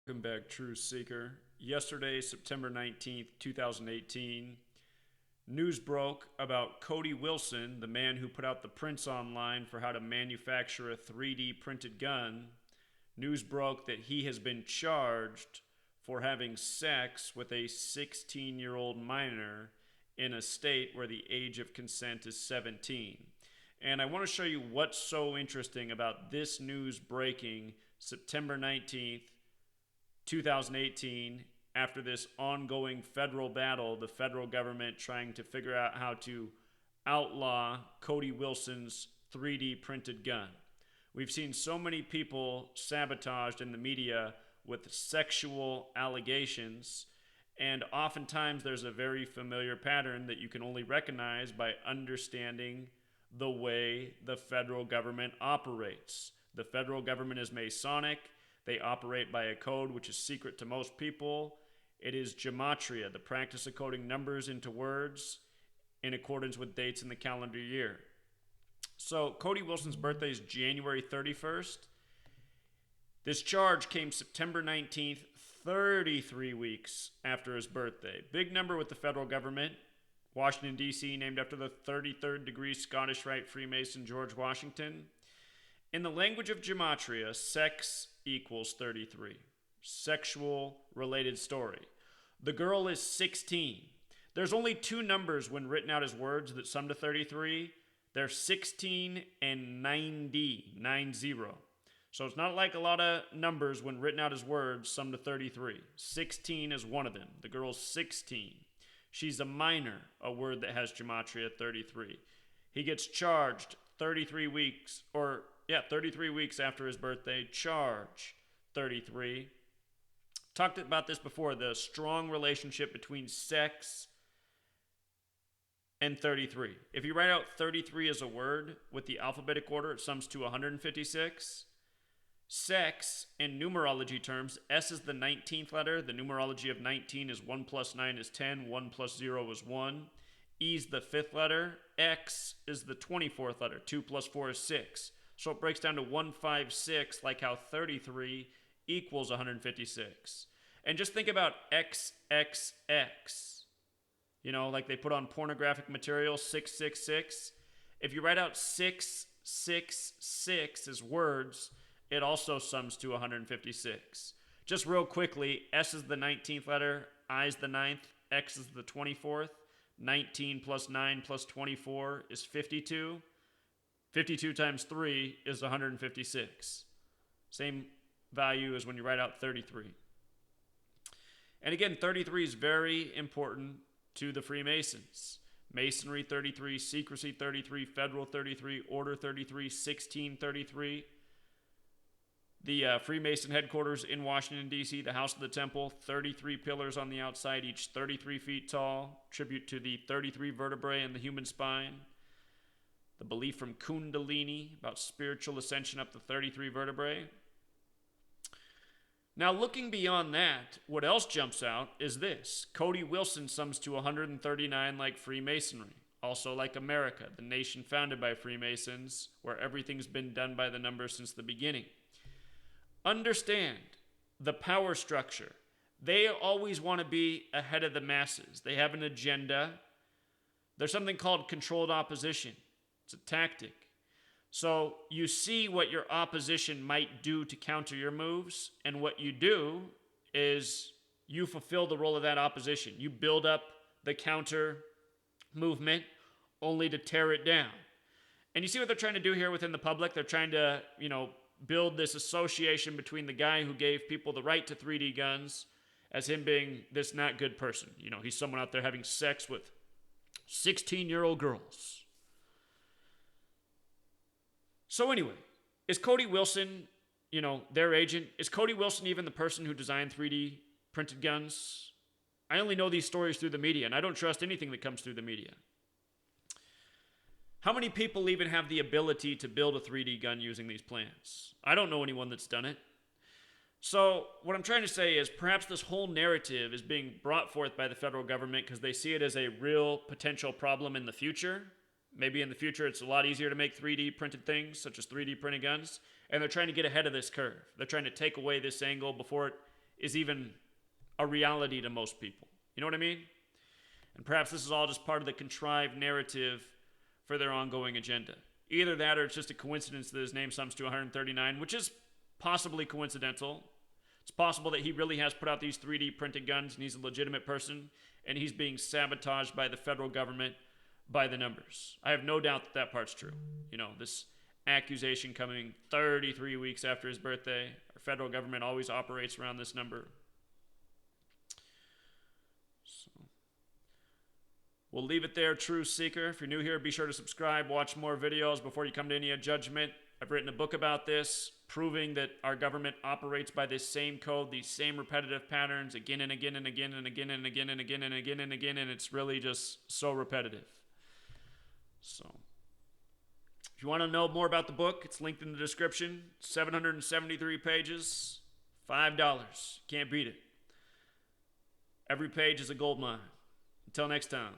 Welcome back, True Seeker. Yesterday, September 19th, 2018, news broke about Cody Wilson, the man who put out the prints online for how to manufacture a 3D printed gun. News broke that he has been charged for having sex with a 16-year-old minor in a state where the age of consent is 17. And I want to show you what's so interesting about this news breaking September 19th, 2018, after this ongoing federal battle, the federal government trying to figure out how to outlaw Cody Wilson's 3D printed gun. We've seen so many people sabotaged in the media with sexual allegations, and oftentimes there's a very familiar pattern that you can only recognize by understanding the way the federal government operates. The federal government is Masonic. They operate by a code which is secret to most people. It is Gematria, the practice of coding numbers into words in accordance with dates in the calendar year. So Cody Wilson's birthday is January 31st. This charge came September 19th, 33 weeks after his birthday. Big number with the federal government. Washington, D.C., named after the 33rd degree Scottish Rite Freemason George Washington. In the language of Gematria, sex equals 33. Sexual related story. The girl is 16. There's only two numbers when written out as words that sum to 33. They're 16 and 90, 90. So it's not like a lot of numbers when written out as words sum to 33. 16 is one of them. The girl's 16. She's a minor, a word that has Gematria 33. He gets charged 33 weeks after his birthday. Charge 33. Talked about this before, the strong relationship between sex and 33. If you write out 33 as a word with the alphabetic order, it sums to 156. Sex, in numerology terms, S is the 19th letter. The numerology of 19 is 1 plus 9 is 10. 1 plus 0 is 1. E is the 5th letter. X is the 24th letter. 2 plus 4 is 6. So it breaks down to 156, like how 33 equals 156. And just think about XXX. You know, like they put on pornographic material, 666. If you write out 666 as words, it also sums to 156. Just real quickly, S is the 19th letter, I is the 9th, X is the 24th. 19 plus 9 plus 24 is 52. 52 times 3 is 156. Same value as when you write out 33. And again, 33 is very important to the Freemasons. Masonry 33, secrecy 33, federal 33, order 33, 1633. The Freemason headquarters in Washington, D.C., the House of the Temple, 33 pillars on the outside, each 33 feet tall, tribute to the 33 vertebrae in the human spine. The belief from Kundalini about spiritual ascension up the 33 vertebrae. Now, looking beyond that, what else jumps out is this. Cody Wilson sums to 139 like Freemasonry. Also like America, the nation founded by Freemasons, where everything's been done by the numbers since the beginning. Understand the power structure. They always want to be ahead of the masses. They have an agenda. There's something called controlled opposition. It's a tactic. So you see what your opposition might do to counter your moves, and what you do is you fulfill the role of that opposition. You build up the counter movement only to tear it down. And you see what they're trying to do here within the public? They're trying to, build this association between the guy who gave people the right to 3D guns as him being this not good person. He's someone out there having sex with 16-year-old girls. So anyway, is Cody Wilson, their agent? Is Cody Wilson even the person who designed 3D printed guns? I only know these stories through the media, and I don't trust anything that comes through the media. How many people even have the ability to build a 3D gun using these plans? I don't know anyone that's done it. So what I'm trying to say is perhaps this whole narrative is being brought forth by the federal government because they see it as a real potential problem in the future. Maybe in the future it's a lot easier to make 3D printed things, such as 3D printed guns, and they're trying to get ahead of this curve. They're trying to take away this angle before it is even a reality to most people. You know what I mean? And perhaps this is all just part of the contrived narrative for their ongoing agenda. Either that or it's just a coincidence that his name sums to 139, which is possibly coincidental. It's possible that he really has put out these 3D printed guns and he's a legitimate person and he's being sabotaged by the federal government by the numbers. I have no doubt that that part's true. You know, this accusation coming 33 weeks after his birthday. Our federal government always operates around this number. So we'll leave it there, True Seeker. If you're new here, be sure to subscribe, watch more videos before you come to any judgment. I've written a book about this, proving that our government operates by this same code, these same repetitive patterns again and again and again and again and again and again and again and again, and it's really just so repetitive. So if you want to know more about the book, it's linked in the description. 773 pages, $5. Can't beat it. Every page is a gold mine. Until next time.